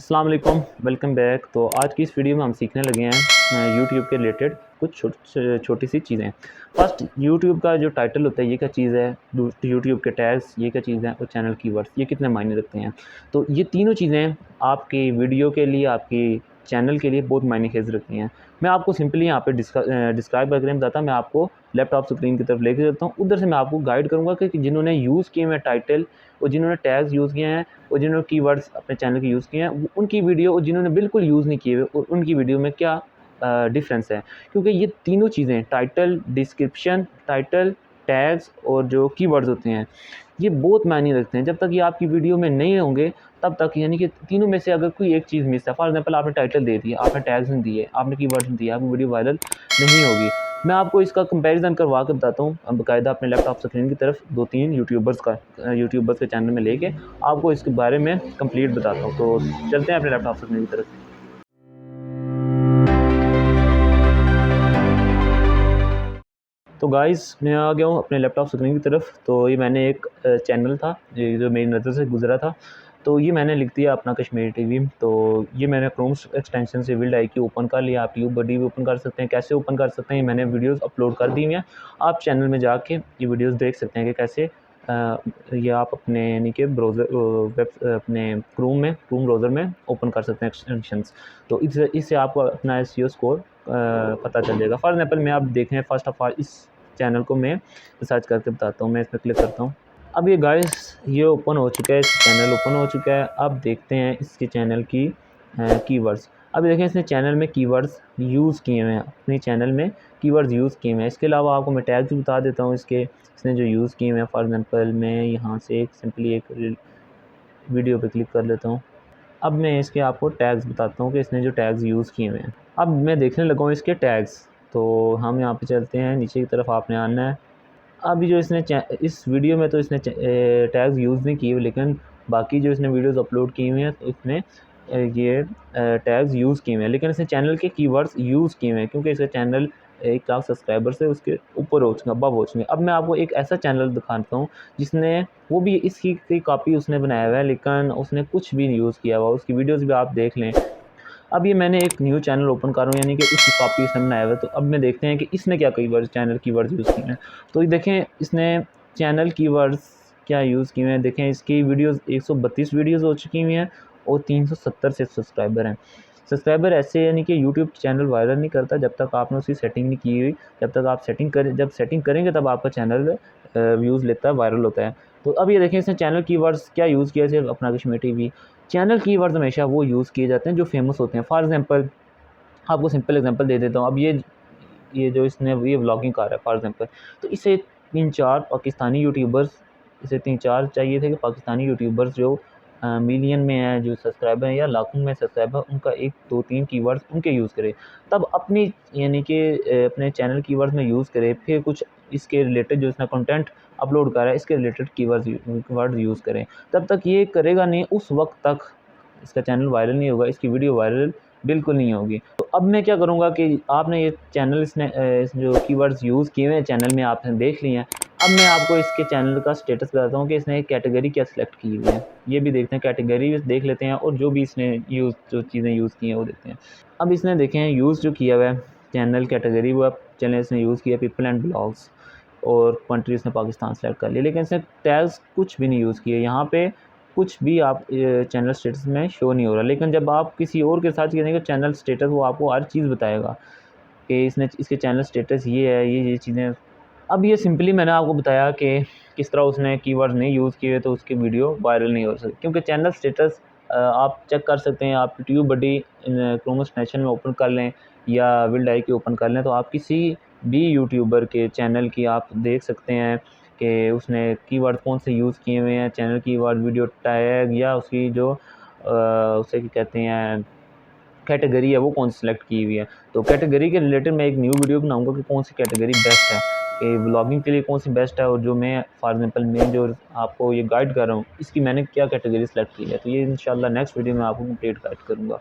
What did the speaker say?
अस्सलाम वालेकुम, welcome back. तो आज की इस वीडियो में हम सीखने लगे हैं यूट्यूब के रिलेटेड कुछ छोटी सी चीज़ें। फर्स्ट, यूट्यूब का जो टाइटल होता है ये क्या चीज़ है, यूट्यूब के टैग्स ये क्या चीज़ है, और चैनल कीवर्ड्स ये कितने मायने रखते हैं। तो ये तीनों चीज़ें आपकी वीडियो के लिए, आपकी चैनल के लिए बहुत मायने खेज रखती हैं। मैं आपको सिंपली यहाँ पे डिस्क्राइब करके बताता, मैं आपको लैपटॉप स्क्रीन की तरफ लेके चलता हूँ। उधर से मैं आपको गाइड करूँगा कि जिन्होंने यूज़ किए हुए टाइटल और जिन्होंने टैग्स यूज़ किए हैं और जिन्होंने कीवर्ड्स अपने चैनल के यूज़ किए हैं, उनकी वीडियो और जिन्होंने बिल्कुल यूज़ नहीं किए हुए और उनकी वीडियो में क्या डिफरेंस है। क्योंकि ये तीनों चीज़ें टाइटल, डिस्क्रिप्शन, टाइटल, टैग्स और जो कीवर्ड्स होते हैं ये बहुत मायने रखते हैं। जब तक ये आपकी वीडियो में नहीं होंगे तब तक, यानी कि तीनों में से अगर कोई एक चीज़ मिस है, फॉर एग्जांपल आपने टाइटल दे दिया, आपने टैग्स नहीं दिए, आपने कीवर्ड्स नहीं दिए, आपकी वीडियो वायरल नहीं होगी। मैं आपको इसका कंपैरिजन करवा के बताता हूँ, बाकायदा अपने लैपटॉप स्क्रीन की तरफ 2-3 यूट्यूबर्स के चैनल में लेके आपको इसके बारे में कंप्लीट बताता हूँ। तो चलते हैं अपने लैपटॉप स्क्रीन की तरफ। तो गाइस, मैं आ गया हूँ अपने लैपटॉप स्क्रीन की तरफ। तो ये मैंने एक चैनल था ये जो मेरी नज़र से गुजरा था, तो ये मैंने लिख दिया अपना कश्मीर टीवी। तो ये मैंने क्रोम एक्सटेंशन से विल्ड IQ ओपन कर लिया। आप ट्यूबबडी भी ओपन कर सकते हैं। कैसे ओपन कर सकते हैं, मैंने वीडियोस अपलोड कर दी हुई हैं। आप चैनल में जाके ये वीडियोस देख सकते हैं कि कैसे ये आप अपने यानी कि ब्राउज़र अपने क्रोम ब्राउज़र में ओपन कर सकते हैं एक्सटेंशंस। तो इससे आपको अपना SEO स्कोर पता चल जाएगा। फॉर एग्जांपल मैं आप देखें, फर्स्ट ऑफ ऑल इस चैनल को मैं सर्च करके बताता हूँ। मैं इस पर क्लिक करता हूँ। अब ये गाइस, ये ओपन हो चुका है, चैनल ओपन हो चुका है। अब देखते हैं इसके चैनल की कीवर्ड्स। अब देखें इसने चैनल में कीवर्ड्स यूज़ किए हुए हैं, अपने चैनल में कीवर्ड्स यूज़ किए हुए हैं। इसके अलावा आपको मैं टैग्स भी बता देता हूँ इसने जो यूज़ किए हुए हैं। फॉर एग्जांपल मैं यहाँ से सिंपली एक वीडियो पे क्लिक कर लेता हूँ। अब मैं इसके आपको टैग्स बताता हूँ कि इसने जो टैग्स यूज़ किए हुए हैं। अब मैं देखने लगा हूँ इसके टैग्स। तो हम यहाँ पे चलते हैं, नीचे की तरफ आपने आना है। अभी जो इसने इस वीडियो में तो इसने टैग्स यूज़ नहीं किए, लेकिन बाकी जो इसने वीडियोस अपलोड की हुई हैं तो इसने ये टैग्स यूज़ किए हुए हैं, लेकिन इसने चैनल के कीवर्ड्स यूज़ किए हुए हैं क्योंकि इसका चैनल 1 लाख सब्सक्राइबर से उसके ऊपर हो चुका, अबव हो चुके हैं। अब मैं आपको एक ऐसा चैनल दिखाता हूँ जिसने, वो भी इसकी की कॉपी उसने बनाया हुआ है, लेकिन उसने कुछ भी नहीं यूज़ किया हुआ। उसकी वीडियोज़ भी आप देख लें। अब ये मैंने एक न्यू चैनल ओपन कर रहा हूँ, यानी कि उसकी कॉपी इसने बनाया हुआ है। तो अब मैं देखते हैं कि इसने क्या चैनल कीवर्ड्स यूज़ किए हैं। तो ये देखें इसने चैनल कीवर्ड्स क्या यूज़ किए हैं। देखें इसकी वीडियोस 132 वीडियोस हो चुकी हुई हैं और 370 से सब्सक्राइबर हैं। सब्सक्राइबर ऐसे, यानी कि यूट्यूब चैनल वायरल नहीं करता जब तक आपने उसकी सेटिंग नहीं की हुई। जब तक आप जब सेटिंग करेंगे तब आपका चैनल व्यूज़ लेता है, वायरल होता है। तो अब ये देखें इसने चैनल कीवर्ड्स क्या यूज़ किया, सिर्फ अपना कश्मीर टीवी। चैनल कीवर्ड्स हमेशा वो यूज़ किए जाते हैं जो फेमस होते हैं। फॉर एग्जांपल आपको सिंपल एग्जांपल दे देता हूँ। अब ये जो इसने ये व्लॉगिंग कर रहा है फॉर एग्जांपल, तो इसे 3-4 पाकिस्तानी यूट्यूबर्स, इसे 3-4 चाहिए थे कि पाकिस्तानी यूट्यूबर्स जो मिलियन में हैं, जो सब्सक्राइबर हैं या लाखों में सब्सक्राइबर, उनका 1-2-3 कीवर्ड्स उनके यूज़ करे। तब अपनी, यानी कि अपने चैनल कीवर्ड्स में यूज़ करे, फिर कुछ इसके रिलेटेड जो इसने कंटेंट अपलोड करा है इसके रिलेटेड कीवर्ड्स यूज़ करें। तब तक ये करेगा नहीं, उस वक्त तक इसका चैनल वायरल नहीं होगा, इसकी वीडियो वायरल बिल्कुल नहीं होगी। तो अब मैं क्या करूँगा कि आपने ये चैनल इस जो कीवर्ड्स यूज़ किए हुए हैं चैनल में आपने देख लिए हैं। अब मैं आपको इसके चैनल का स्टेटस बताता हूँ कि इसने कैटेगरी क्या सिलेक्ट की हुई है। ये भी देखते हैं, कैटेगरी देख लेते हैं और जो भी इसने जो चीज़ें यूज़ की हैं वो देखते हैं। अब इसने देखें यूज़ जो किया हुआ है चैनल कैटेगरी, वो अब चैनल इसने यूज़ किया पीपल एंड ब्लॉग्स, और कंट्री इसने पाकिस्तान सेलेक्ट कर लिया, लेकिन इसने टैग्स कुछ भी नहीं यूज़ किए। यहाँ पे कुछ भी आप चैनल स्टेटस में शो नहीं हो रहा, लेकिन जब आप किसी और के सर्च करेंगे चैनल स्टेटस, वो आपको हर चीज़ बताएगा कि इसके चैनल स्टेटस ये है, ये चीज़ें। अब ये सिंपली मैंने आपको बताया कि किस तरह उसने कीवर्ड्स नहीं यूज़ किए तो उसकी वीडियो वायरल नहीं हो सकती, क्योंकि चैनल स्टेटस आप चेक कर सकते हैं। आप ट्यूबबडी क्रोम एक्सटेंशन में ओपन कर लें या विल्ड IQ ओपन कर लें, तो आप किसी भी यूट्यूबर के चैनल की आप देख सकते हैं कि उसने कीवर्ड कौन से यूज़ किए हुए हैं, चैनल कीवर्ड, वीडियो टैग, या उसकी जो उसे क्या कहते हैं कैटेगरी है वो कौन सी सेलेक्ट की हुई है। तो कैटेगरी के रिलेटेड मैं एक न्यू वीडियो बनाऊंगा कि कौन सी कैटेगरी बेस्ट है, कि व्लॉगिंग के लिए कौन सी बेस्ट है, और जो मैं फॉर एग्जांपल मैं जो आपको ये गाइड कर रहा हूँ इसकी मैंने क्या कैटेगरी सेलेक्ट की है। तो ये इंशाल्लाह नेक्स्ट वीडियो में आपको कंप्लीट गाइड करूँगा।